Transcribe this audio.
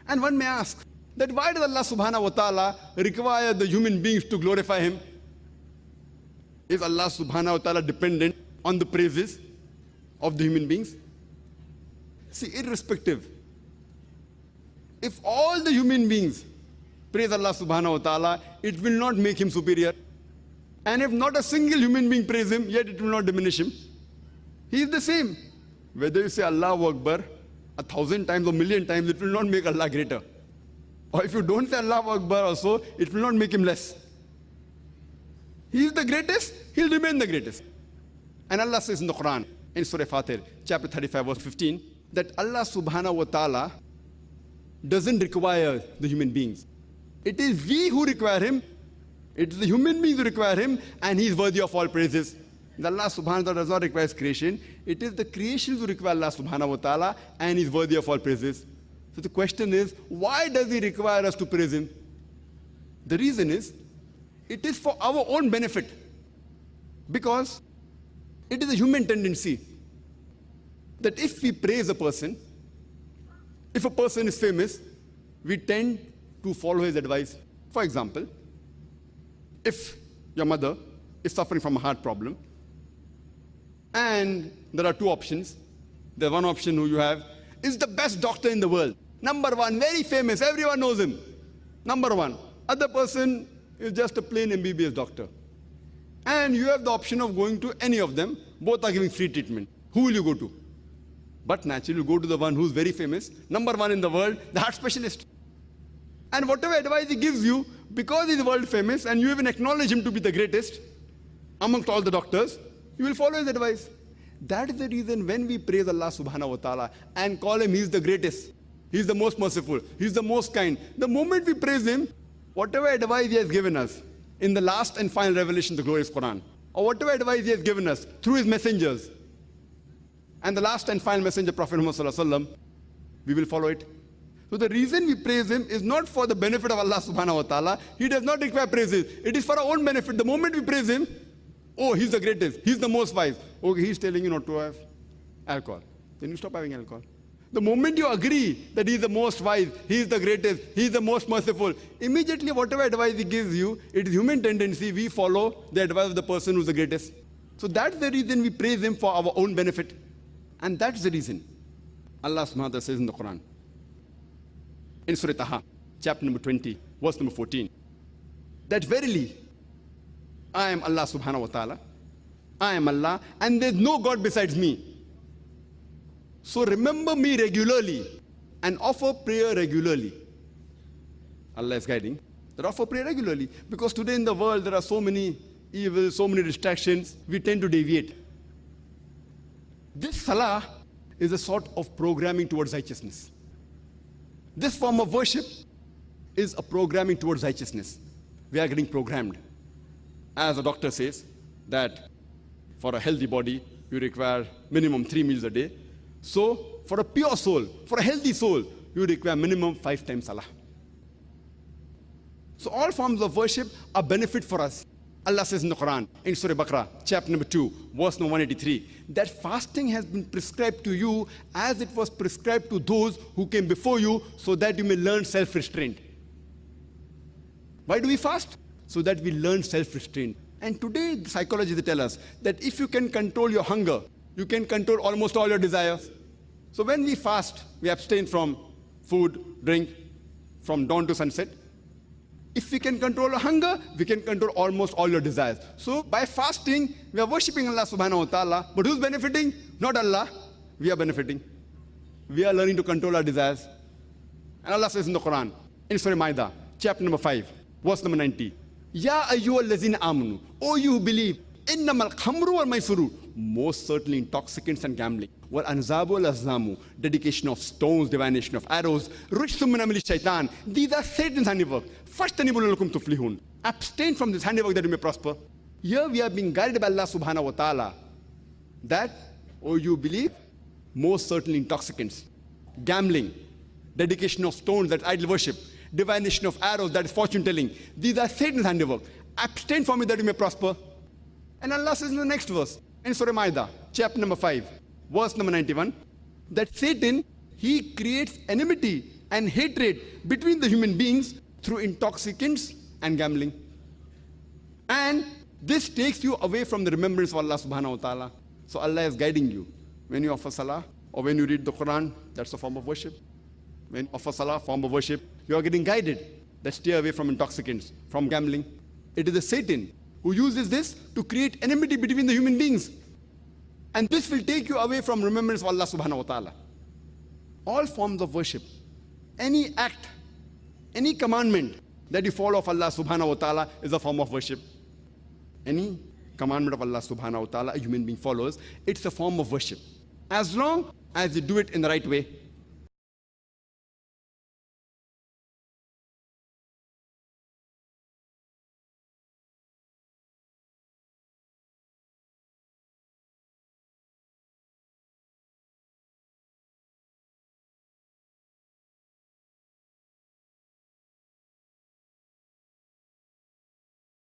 And one may ask that why does Allah subhanahu wa ta'ala require the human beings to glorify Him? Is Allah subhanahu wa ta'ala dependent on the praises of the human beings? See, irrespective, if all the human beings praise Allah subhanahu wa ta'ala, it will not make Him superior. And if not a single human being praise Him, yet it will not diminish Him. He is the same. Whether you say Allahu Akbar 1,000 times or 1,000,000 times, it will not make Allah greater. Or if you don't say Allahu Akbar also, it will not make Him less. He is the greatest, He'll remain the greatest. And Allah says in the Quran, in Surah Fatir, chapter 35, verse 15, that Allah subhanahu wa ta'ala doesn't require the human beings. It is we who require Him. It is the human beings who require Him, and He is worthy of all praises. Allah subhanahu wa ta'ala does not require creation. It is the creations who require Allah subhanahu wa ta'ala, and He is worthy of all praises. So the question is, why does He require us to praise Him? The reason is, it is for our own benefit. Because it is a human tendency that if we praise a person, if a person is famous, we tend to follow his advice. For example, if your mother is suffering from a heart problem, and there are two options. The one option who you have is the best doctor in the world. Number one, very famous, everyone knows him. Number one. Other person is just a plain MBBS doctor. And you have the option of going to any of them. Both are giving free treatment. Who will you go to? But naturally, you go to the one who's very famous, number one in the world, the heart specialist. And whatever advice he gives you, because he's world famous and you even acknowledge him to be the greatest amongst all the doctors, you will follow his advice. That is the reason when we praise Allah subhanahu wa ta'ala and call Him, He's the greatest, He's the most merciful, He's the most kind. The moment we praise Him, whatever advice He has given us in the last and final revelation, the glorious Quran, or whatever advice He has given us through His messengers, and the last and final messenger, Prophet Muhammad sallallahu alaihi wasallam, we will follow it. So the reason we praise Him is not for the benefit of Allah subhanahu wa ta'ala. He does not require praises. It is for our own benefit. The moment we praise Him, oh, He's the greatest, He's the most wise. Okay, He's telling you not to have alcohol. Then you stop having alcohol. The moment you agree that He's the most wise, He's the greatest, He's the most merciful, immediately whatever advice He gives you, it is human tendency, we follow the advice of the person who's the greatest. So that's the reason we praise Him for our own benefit. And that's the reason Allah subhanahu wa ta'ala says in the Quran, in Surah Taha, chapter number 20, verse number 14, that verily, I am Allah subhanahu wa ta'ala, I am Allah, and there's no God besides me. So remember me regularly and offer prayer regularly. Allah is guiding that offer prayer regularly. Because today in the world there are so many evils, so many distractions, we tend to deviate. This salah is a sort of programming towards righteousness. This form of worship is a programming towards righteousness. We are getting programmed. As the doctor says, that for a healthy body, you require minimum 3 meals a day. So, for a pure soul, for a healthy soul, you require minimum 5 times salah. So, all forms of worship are benefit for us. Allah says in the Quran, in Surah Baqarah, chapter number 2, verse number 183, that fasting has been prescribed to you as it was prescribed to those who came before you, so that you may learn self-restraint. Why do we fast? So that we learn self-restraint. And today, the psychology, they tell us that if you can control your hunger, you can control almost all your desires. So when we fast, we abstain from food, drink, from dawn to sunset. If we can control our hunger, we can control almost all your desires. So by fasting, we are worshipping Allah subhanahu wa ta'ala. But who's benefiting? Not Allah. We are benefiting. We are learning to control our desires. And Allah says in the Quran, in Surah Ma'idah, chapter number 5, verse number 90, Ya ayyuhal lazina amanu, O you who believe, innamal khamru wal maisuru, most certainly intoxicants and gambling, wal anzabu wal azlamu, dedication of stones, divination of arrows, rijsum min amali shaitan, these are Satan's handiwork. Fashtanibu lalakum tuflihun. Abstain from this handiwork that you may prosper. Here we are being guided by Allah subhanahu wa ta'ala that, O you believe, most certainly intoxicants, gambling, dedication of stones, that idol worship, divination of arrows, that is fortune telling, these are Satan's handiwork. Abstain from it that you may prosper. And Allah says in the next verse, in Surah Ma'idah, chapter number 5, verse number 91, that Satan, he creates enmity and hatred between the human beings through intoxicants and gambling. And this takes you away from the remembrance of Allah subhanahu wa ta'ala. So Allah is guiding you. When you offer salah or when you read the Quran, that's a form of worship. When you offer salah, form of worship, you are getting guided. That steer away from intoxicants, from gambling. It is the Satan who uses this to create enmity between the human beings. And this will take you away from remembrance of Allah subhanahu wa ta'ala. All forms of worship, any act, any commandment that you follow of Allah subhanahu wa ta'ala is a form of worship. Any commandment of Allah subhanahu wa ta'ala a human being follows, it's a form of worship. As long as you do it in the right way.